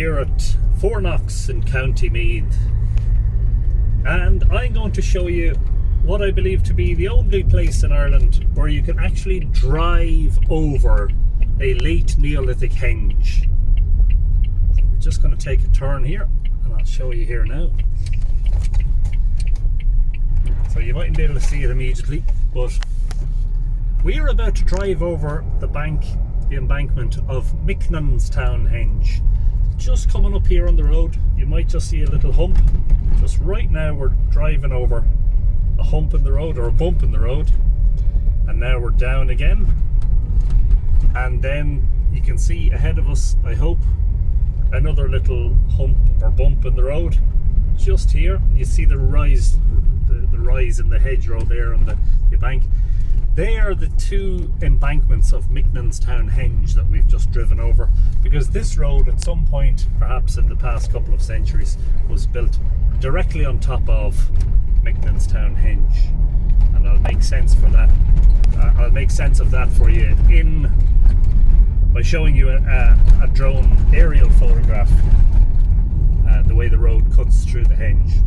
here at Fourknocks in County Meath, and I'm going to show you what I believe to be the only place in Ireland where you can actually drive over a late Neolithic henge. So we're just going to take a turn here and I'll show you here now. So you mightn't be able to see it immediately, but we are about to drive over the embankment of Micknanstown henge. Just coming up here on the road, you might just see a little hump. Just right now we're driving over a hump in the road, or a bump in the road, and now we're down again, and then you can see ahead of us, I hope, another little hump or bump in the road. Just here you see the rise in the hedgerow there and the bank. They are the two embankments of Micknanstown henge that we've just driven over, because this road at some point, perhaps in the past couple of centuries, was built directly on top of Micknanstown henge, and I'll make sense for that. I'll make sense of that for you by showing you a drone aerial photograph, the way the road cuts through the henge.